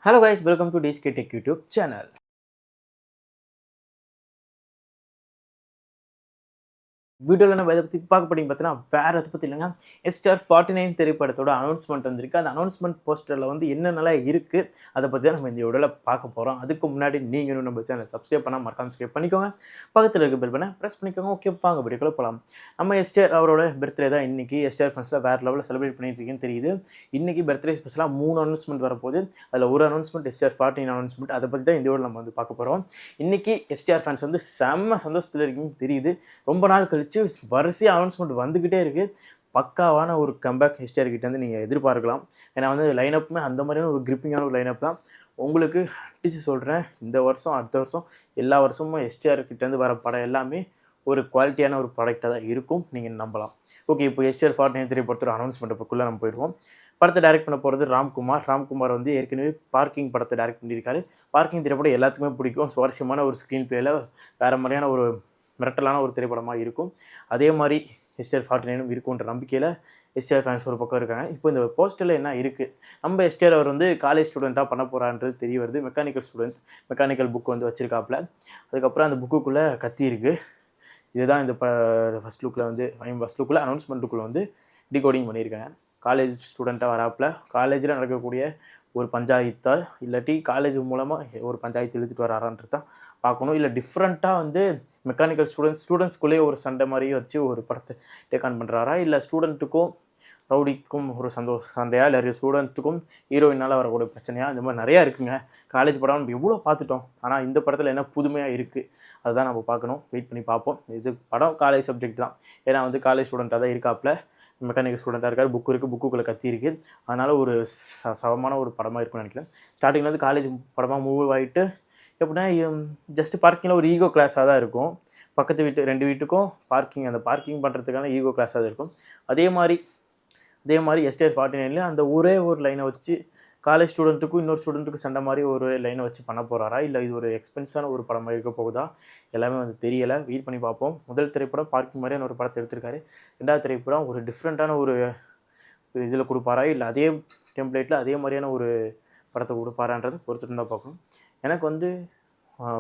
Hello guys, welcome to DSK Tech YouTube channel. வீடியோவில் நம்ம இதை பற்றி பார்க்க போட்டிங்க பார்த்தீங்கன்னா வேறு எதை பற்றி இல்லைங்க. SR49 திரைப்படத்தோட அனௌன்ஸ்மெண்ட் வந்திருக்கு. அந்த அனௌன்ஸ்மெண்ட் போஸ்டரில் வந்து என்னென்னலாம் இருக்குது அதை பற்றி தான் நம்ம இந்த வீடியோவில் பார்க்க போகிறோம். அதுக்கு முன்னாடி நீங்களும் நம்ம சேனலை சப்ஸ்கிரைப் பண்ணால் மறக்காம சப்ஸ்கிரைப் பண்ணிக்கோங்க. பக்கத்தில் இருக்க பெல் பண்ண ப்ரெஸ் பண்ணிக்கோங்க. ஓகே, வாங்க வீடியோக்குள்ள போகலாம். நம்ம எஸ்டிஆர் அவரோட பர்த்டே தான் இன்றைக்கி. எஸ்டிஆர் ஃபேன்ஸில் வேறு லெவலில் செலிப்ரேட் பண்ணிட்டு இருக்கேன்னு தெரியுது. இன்றைக்கி பர்த்டே ஸ்பெஷலாக 3 அனௌன்ஸ்மெண்ட் வரப்போகுது. அதில் ஒரு அனௌன்ஸ்மெண்ட் SR49 அனௌன்ஸ்மெண்ட். அதை பற்றி தான் இந்த வீடியோவில் நம்ம வந்து பார்க்க போகிறோம். இன்றைக்கி எஸ்டிஆர் ஃபேன்ஸ் வந்து செம்ம சந்தோஷத்தில் இருக்குன்னு தெரியுது. ரொம்ப நாள் கழிச்சு வரிசையாக அனௌன்ஸ்மெண்ட் வந்துக்கிட்டே இருக்குது. பக்காவான ஒரு கம்பேக் எஸ்டிஆர் கிட்டேருந்து நீங்கள் எதிர்பார்க்கலாம். ஏன்னா வந்து லைனப்புமே அந்த மாதிரியான ஒரு கிரிப்பிங்கான ஒரு லைனப் தான். உங்களுக்கு அடிச்சு சொல்கிறேன், இந்த வருஷம் அடுத்த வருஷம் எல்லா வருஷமும் எஸ்டிஆர் கிட்டேருந்து வர படம் எல்லாமே ஒரு குவாலிட்டியான ஒரு ப்ராடக்டாக தான் இருக்கும், நீங்கள் நம்பலாம். ஓகே, இப்போ SR49 திரைப்படத்தோட அனௌன்ஸ்மெண்ட்டுக்குள்ளே நம்ம போயிடுவோம். படத்தை டைரக்ட் பண்ண போகிறது ராம்குமார் வந்து ஏற்கனவே பார்க்கிங் படத்தை டைரக்ட் பண்ணியிருக்காரு. பார்க்கிங் திரைப்படம் எல்லாத்துக்குமே பிடிக்கும். சுவாரஸ்யமான ஒரு ஸ்க்ரீன் பிளேயில் வேறு மாதிரியான ஒரு மிரட்டலான ஒரு திரைப்படமாக இருக்கும். அதே மாதிரி SR49 இருக்குன்ற நம்பிக்கையில் எஸ்டிஆர் ஃபேன்ஸ் ஒரு பக்கம் இருக்காங்க. இப்போ இந்த போஸ்டரில் என்ன இருக்குது, நம்ம எஸ்டிஆர் அவர் வந்து காலேஜ் ஸ்டூடெண்ட்டாக பண்ண போகிறான்றது தெரிய வருது. மெக்கானிக்கல் புக் வந்து வச்சுருக்காப்புல. அதுக்கப்புறம் அந்த புக்குக்குள்ளே கத்தி இருக்குது. இதுதான் இந்த ஃபஸ்ட் லுக்கில் அனௌன்ஸ்மெண்ட்டுக்குள்ளே வந்து டிகோடிங் பண்ணியிருக்காங்க. காலேஜ் ஸ்டூடெண்ட்டாக வராப்புல, காலேஜில் நடக்கக்கூடிய ஒரு பஞ்சாயத்தா இல்லாட்டி காலேஜ் மூலமாக ஒரு பஞ்சாயத்து இழுத்துட்டு வரான்றது தான் பார்க்கணும். இல்லை டிஃப்ரெண்ட்டாக வந்து மெக்கானிக்கல் ஸ்டூடெண்ட்ஸ்குள்ளேயே ஒரு சண்டை மாதிரியே வச்சு ஒரு படத்தை டேக் ஆன் பண்ணுறாரா, இல்லை ஸ்டூடெண்ட்டுக்கும் ரவுடிக்கும் ஒரு சண்டையா, இல்லை ஸ்டூடெண்ட்டுக்கும் ஹீரோயினால் வரக்கூடிய பிரச்சனையா, இந்த மாதிரி நிறையா இருக்குங்க. காலேஜ் படம் நம்ம எவ்வளோ பார்த்துட்டோம். ஆனால் இந்த படத்தில் என்ன புதுமையாக இருக்குது அதுதான் நம்ம பார்க்கணும். வெயிட் பண்ணி பார்ப்போம். இது படம் காலேஜ் சப்ஜெக்ட் தான். ஏன்னா வந்து காலேஜ் ஸ்டூடெண்ட்டாக தான் இருக்காப்புல. மெக்கானிக்கல் ஸ்டூடெண்ட்டாக இருக்கார். புக்கு இருக்குது, புக்குக்குள்ளே கத்தி இருக்குது. அதனால் ஒரு சமமான ஒரு படமாக இருக்கும்னு நினைக்கிறேன். ஸ்டார்டிங்லேருந்து காலேஜ் படமாக மூவ் ஆகிட்டு எப்படின்னா ஜஸ்ட் பார்க்கிங்கில் ஒரு ஈகோ கிளாஸாக தான் இருக்கும். பக்கத்து வீட்டு 2 வீட்டுக்கும் அந்த பார்க்கிங் பண்ணுறதுக்கான ஈகோ கிளாஸாக தான் இருக்கும். அதே மாதிரி SR49 அந்த ஒரே ஒரு லைனை வச்சு காலேஜ் ஸ்டூடெண்ட்டுக்கும் இன்னொரு ஸ்டூடெண்ட்டுக்கும் சண்டை மாதிரி ஒரு லைனை வச்சு பண்ண போகிறாரா, இல்லை இது ஒரு எக்ஸ்பென்ஸான ஒரு படமாக இருக்க போகுதா, எல்லாமே வந்து தெரியலை. வெயிட் பண்ணி பார்ப்போம். முதல் திரைப்படம் பார்க்கிங் மாதிரியான ஒரு படத்தை எடுத்திருக்காரு. 2வது திரைப்படம் ஒரு டிஃப்ரெண்ட்டான ஒரு இதில் கொடுப்பாரா, இல்லை அதே டெம்ப்ளேட்டில் அதே மாதிரியான ஒரு படத்தை கொடுப்பாரான்றதை பொறுத்துட்டு தான் பார்க்கணும். எனக்கு வந்து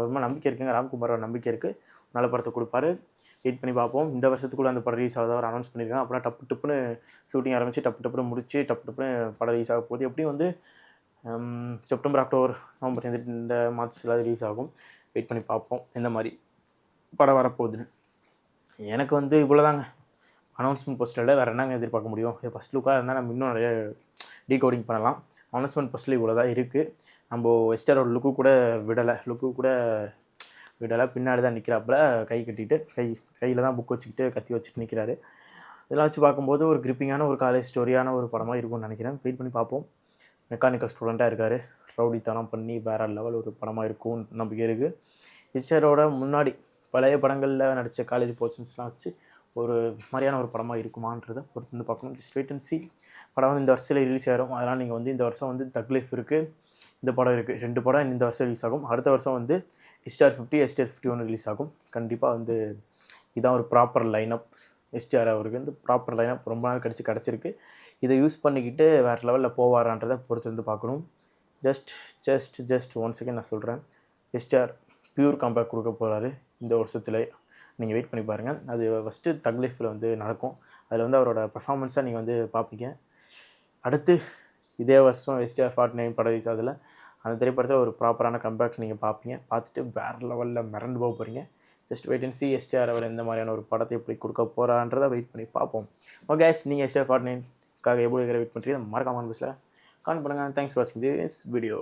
ரொம்ப நம்பிக்கை இருக்குங்க. ராம்குமாரோட நம்பிக்கை இருக்குது, நல்ல படத்தை கொடுப்பாரு. வெயிட் பண்ணி பார்ப்போம். இந்த வருஷத்துக்குள்ளே அந்த படம் ரிலீஸ் ஆகுதா ஒரு அனௌன்ஸ் பண்ணியிருக்காங்க. அப்புறம் டப்புன்னு ஷூட்டிங் ஆரம்பித்து டப்புன்னு முடிச்சு டப்புன்னு படம் ரிலீஸ் ஆக போகுது. எப்படியும் வந்து செப்டம்பர், அக்டோபர், நவம்பர் இந்த மாதத்தில் ரிலீஸ் ஆகும். வெயிட் பண்ணி பார்ப்போம் எந்த மாதிரி படம் வரப்போகுதுன்னு. எனக்கு வந்து இவ்வளோதாங்க அனௌன்ஸ்மெண்ட் போஸ்டரில். வேறு என்னங்க எதிர்பார்க்க முடியும்? இது ஃபஸ்ட் லுக்காக இருந்தால் நம்ம இன்னும் நிறைய டீகோடிங் பண்ணலாம். அனௌன்ஸ்மெண்ட் போஸ்டரில் இவ்வளோ தான் இருக்குது. நம்ம எஸ்டிஆரோட லுக்கு கூட விடலை. பின்னாடி தான் நிற்கிறாப்புல, கை கட்டிட்டு கையில் தான் புக் வச்சுக்கிட்டு கத்தி வச்சுட்டு நிற்கிறாரு. இதெல்லாம் வச்சு பார்க்கும்போது ஒரு கிரிப்பிங்கான ஒரு காலேஜ் ஸ்டோரியான ஒரு படமாக இருக்கும்னு நினைக்கிறேன். வெயிட் பண்ணி பார்ப்போம். மெக்கானிக்கல் ஸ்டூடெண்ட்டாக இருக்கார். ரவுடித்தனம் பண்ணி வேறு லெவல் ஒரு படமாக இருக்கும் நம்பிக்கை இருக்குது. எஸ்டிஆரோட முன்னாடி பழைய படங்களில் நடித்த காலேஜ் போர்ஷன்ஸ்லாம் வச்சு ஒரு மாதிரியான ஒரு படமாக இருக்குமான்றதை பொறுத்து வந்து பார்க்கணும். Just wait and see. படம் வந்து இந்த வருஷத்தில் ரிலீஸ் ஆகிடும். அதனால் நீங்கள் வந்து இந்த வருஷம் வந்து தக் லைஃப் இருக்குது, இந்த படம் இருக்குது. 2 படம் இந்த வருஷம் ரிலீஸ் ஆகும். அடுத்த வருஷம் வந்து SR50, SR51 ரிலீஸ் ஆகும். கண்டிப்பாக வந்து இதான் ஒரு ப்ராப்பர் லைனப். எஸ்டிஆர் அவருக்கு வந்து ப்ராப்பர் லைனப் ரொம்ப நாள் கிடச்சிருக்கு. இதை யூஸ் பண்ணிக்கிட்டு வேறு லெவலில் போவாரான்றதை பொறுத்து வந்து பார்க்கணும். ஜஸ்ட் ஒன் செகண்ட் நான் சொல்கிறேன். எஸ்டிஆர் பியூர் கம்பேக் கொடுக்க போகிறாரு இந்த வருஷத்தில். நீங்கள் வெயிட் பண்ணி பாருங்கள். அது ஃபஸ்ட்டு தக் லைஃப்பில் வந்து நடக்கும். அதில் வந்து அவரோட பர்ஃபார்மன்ஸாக நீங்கள் வந்து பார்ப்பீங்க. அடுத்து இதே வருஷம் SR49 படம் ரிலீஸ் ஆகுதுல, அந்த திரைப்படத்தில் ஒரு ப்ராப்பரான கம்பேக் நீங்கள் பார்ப்பீங்க. பார்த்துட்டு வேறு லெவலில் மிரண்டு போக போகிறீங்க. Just wait and see. STR அவர் எந்த மாதிரியான ஒரு படத்தை எப்படி கொடுக்க போகிறான்றதை வெயிட் பண்ணி பார்ப்போம். ஓகே, நீங்கள் SR49க்காக எப்படி வெயிட் பண்ணுறீங்க மறக்காமல் பஸ்ஸில் கால் பண்ணுங்கள். தேங்க்ஸ் ஃபார் வாட்சிங் திஸ் வீடியோ.